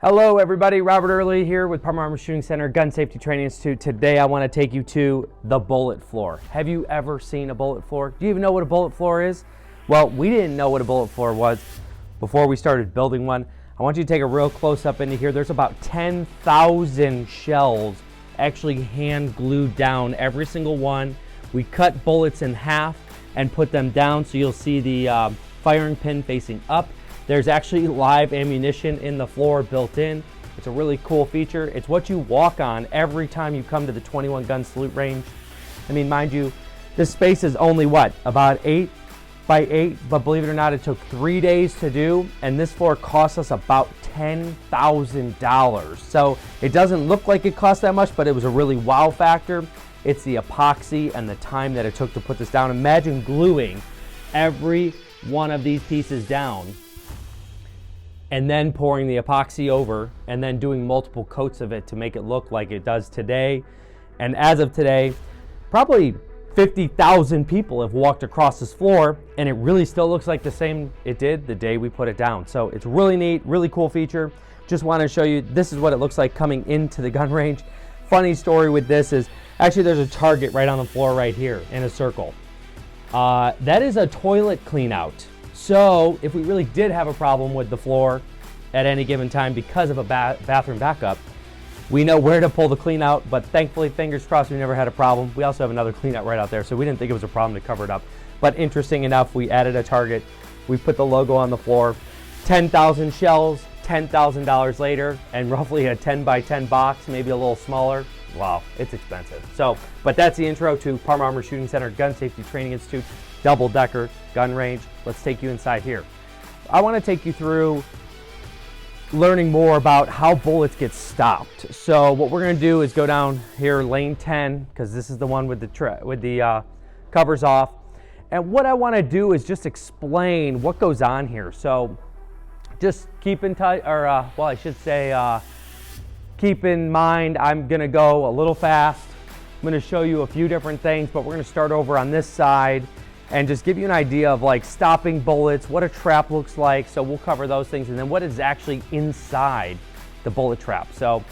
Hello everybody, Robert Euerle here with Parma Armory Shooting Center Gun Safety Training Institute. Today I want to take you to the bullet floor. Have you ever seen a bullet floor? Do you even know what a bullet floor is? Well, we didn't know what a bullet floor was before we started building one. I want you to take a real close up into here. There's about 10,000 shells actually hand glued down, every single one. We cut bullets in half and put them down, so you'll see the firing pin facing up. There's actually live ammunition in the floor built in. It's a really cool feature. It's what you walk on every time you come to the 21 gun salute range. I mean, mind you, this space is only what, about 8 by 8, but believe it or not, it took 3 days to do, and this floor cost us about $10,000. So it doesn't look like it cost that much, but it was a really wow factor. It's the epoxy and the time that it took to put this down. Imagine gluing every one of these pieces down and then pouring the epoxy over and then doing multiple coats of it to make it look like it does today. And as of today, probably 50,000 people have walked across this floor, and it really still looks like the same it did the day we put it down. So it's really neat, really cool feature. Just want to show you, this is what it looks like coming into the gun range. Funny story with this is, actually there's a target right on the floor right here in a circle. That is a toilet clean out. So if we really did have a problem with the floor at any given time because of a bathroom backup, we know where to pull the clean out, but thankfully, fingers crossed, we never had a problem. We also have another clean out right out there, so we didn't think it was a problem to cover it up. But interesting enough, we added a target, we put the logo on the floor, 10,000 shells, $10,000 later, and roughly a 10 by 10 box, maybe a little smaller. Wow, it's expensive. So, but that's the intro to Parma Armory Shooting Center Gun Safety Training Institute, double-decker gun range. Let's take you inside here. I want to take you through learning more about how bullets get stopped. So what we're going to do is go down here, lane 10, because this is the one with the covers off. And what I want to do is just explain what goes on here. So just keep in touch, or well, I should say, keep in mind, I'm going to go a little fast. I'm going to show you a few different things, but we're going to start over on this side and just give you an idea of like stopping bullets, what a trap looks like. So we'll cover those things, and then what is actually inside the bullet trap. So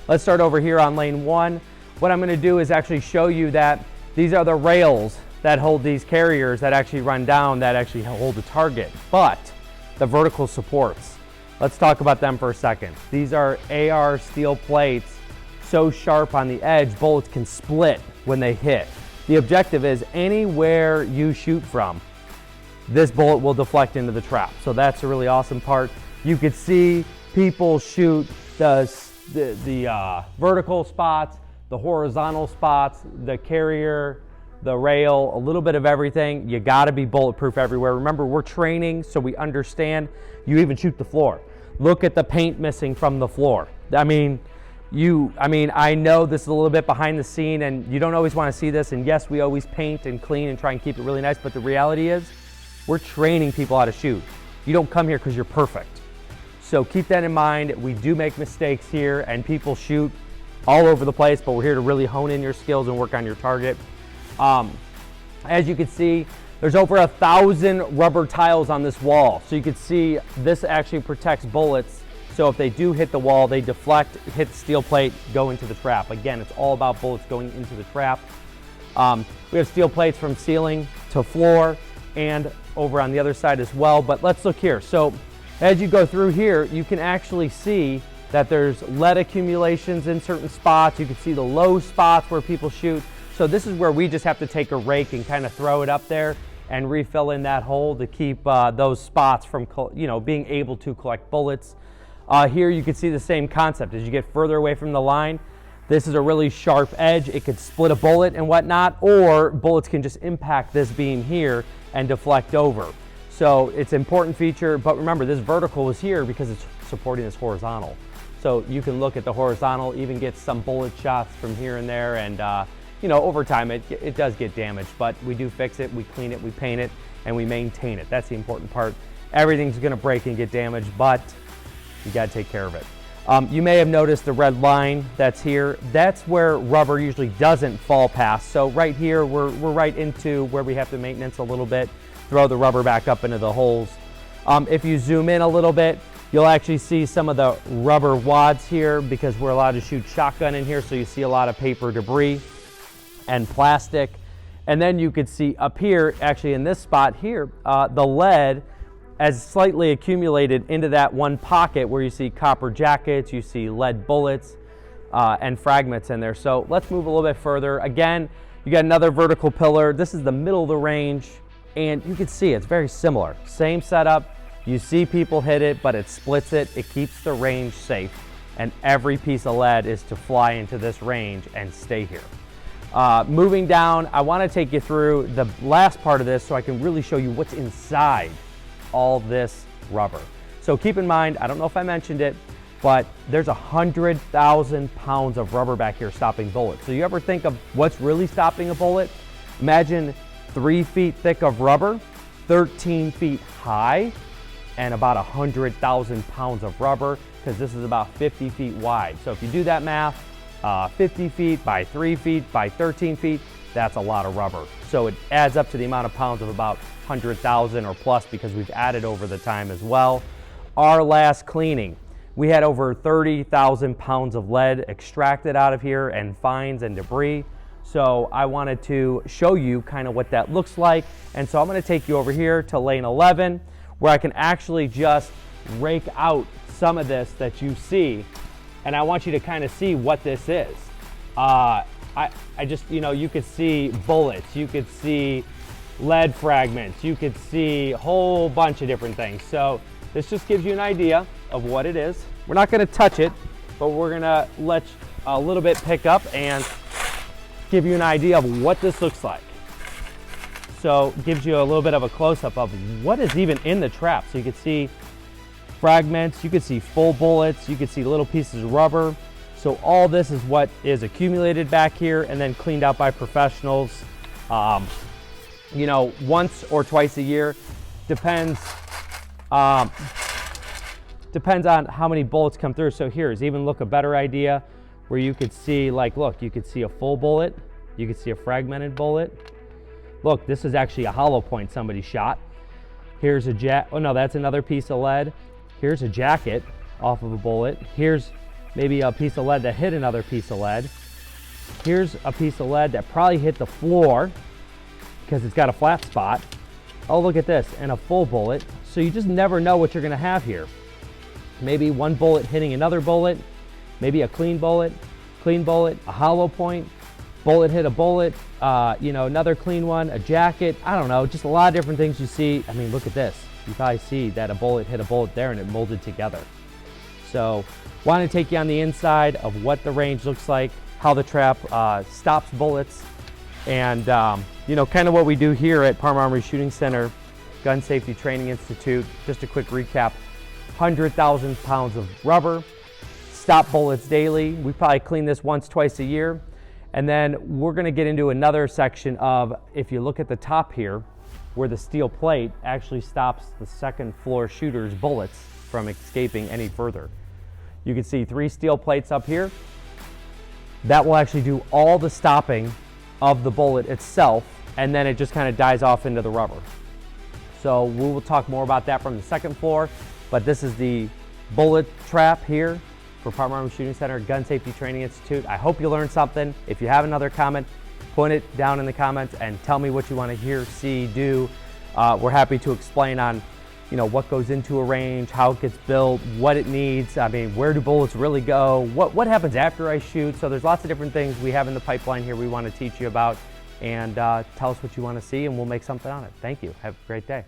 let's start over here on lane 1. What I'm going to do is actually show you that these are the rails that hold these carriers that actually run down, that actually hold the target, but the vertical supports. Let's talk about them for a second. These are AR steel plates, so sharp on the edge, bullets can split when they hit. The objective is anywhere you shoot from, this bullet will deflect into the trap. So that's a really awesome part. You could see people shoot the vertical spots, the horizontal spots, the carrier, the rail, a little bit of everything. You gotta be bulletproof everywhere. Remember, we're training, so we understand. You even shoot the floor. Look at the paint missing from the floor. I mean, I know this is a little bit behind the scene and you don't always want to see this, and yes, we always paint and clean and try and keep it really nice, but the reality is we're training people how to shoot. You don't come here because you're perfect. So keep that in mind. We do make mistakes here and people shoot all over the place, but we're here to really hone in your skills and work on your target. As you can see, there's over 1,000 rubber tiles on this wall. So you can see this actually protects bullets. So if they do hit the wall, they deflect, hit the steel plate, go into the trap. Again, it's all about bullets going into the trap. We have steel plates from ceiling to floor and over on the other side as well. But let's look here. So as you go through here, you can actually see that there's lead accumulations in certain spots. You can see the low spots where people shoot. So this is where we just have to take a rake and kind of throw it up there and refill in that hole to keep those spots from being able to collect bullets. Here you can see the same concept. As you get further away from the line, this is a really sharp edge. It could split a bullet and whatnot, or bullets can just impact this beam here and deflect over. So it's an important feature, but remember, this vertical is here because it's supporting this horizontal. So you can look at the horizontal, even get some bullet shots from here and there, and over time it does get damaged, but we do fix it, we clean it, we paint it, and we maintain it. That's the important part. Everything's gonna break and get damaged, but you gotta take care of it. You may have noticed the red line that's here. That's where rubber usually doesn't fall past. So right here, we're right into where we have to maintenance a little bit, throw the rubber back up into the holes. If you zoom in a little bit, You'll actually see some of the rubber wads here because we're allowed to shoot shotgun in here, so you see a lot of paper debris and plastic. And then you could see up here, actually in this spot here, the lead has slightly accumulated into that one pocket where you see copper jackets, you see lead bullets, and fragments in there. So let's move a little bit further. Again, you got another vertical pillar. This is the middle of the range, and you can see it's very similar. Same setup. You see people hit it, but it splits it. It keeps the range safe, and every piece of lead is to fly into this range and stay here. Moving down, I want to take you through the last part of this so I can really show you what's inside all this rubber. So keep in mind, I don't know if I mentioned it, but there's 100,000 pounds of rubber back here stopping bullets. So you ever think of what's really stopping a bullet? Imagine 3 feet thick of rubber, 13 feet high, and about 100,000 pounds of rubber, because this is about 50 feet wide. So if you do that math, 50 feet by 3 feet by 13 feet, that's a lot of rubber. So it adds up to the amount of pounds of about 100,000 or plus, because we've added over the time as well. Our last cleaning, we had over 30,000 pounds of lead extracted out of here, and fines and debris. So I wanted to show you kind of what that looks like. And so I'm going to take you over here to lane 11, where I can actually just rake out some of this that you see. And I want you to kind of see what this is. I just, you could see bullets, you could see lead fragments, you could see a whole bunch of different things. So this just gives you an idea of what it is. We're not going to touch it, but we're going to let a little bit pick up and give you an idea of what this looks like. So it gives you a little bit of a close-up of what is even in the trap. So you can see fragments, you can see full bullets, you can see little pieces of rubber. So all this is what is accumulated back here and then cleaned out by professionals, once or twice a year. Depends on how many bullets come through. So here's even a better idea where you could see, you could see a full bullet, you could see a fragmented bullet. Look, this is actually a hollow point somebody shot. Here's a oh no, that's another piece of lead. Here's a jacket off of a bullet. Here's maybe a piece of lead that hit another piece of lead. Here's a piece of lead that probably hit the floor because it's got a flat spot. Oh, look at this, and a full bullet. So you just never know what you're gonna have here. Maybe one bullet hitting another bullet, maybe a clean bullet, a hollow point, bullet hit a bullet, another clean one, a jacket, I don't know, just a lot of different things you see. I mean, look at this. You probably see that a bullet hit a bullet there and it molded together. So want to take you on the inside of what the range looks like, how the trap stops bullets, and kind of what we do here at Parma Armory Shooting Center, Gun Safety Training Institute. Just a quick recap, 100,000 pounds of rubber, stop bullets daily. We probably clean this once, twice a year. And then we're going to get into another section of, if you look at the top here, where the steel plate actually stops the second floor shooter's bullets from escaping any further. You can see 3 steel plates up here. That will actually do all the stopping of the bullet itself, and then it just kind of dies off into the rubber. So we will talk more about that from the second floor, but this is the bullet trap here for Parma Armory Shooting Center, Gun Safety Training Institute. I hope you learned something. If you have another comment, put it down in the comments and tell me what you want to hear, see, do. We're happy to explain on, what goes into a range, how it gets built, what it needs. I mean, where do bullets really go? What happens after I shoot? So there's lots of different things we have in the pipeline here we want to teach you about, and tell us what you want to see and we'll make something on it. Thank you. Have a great day.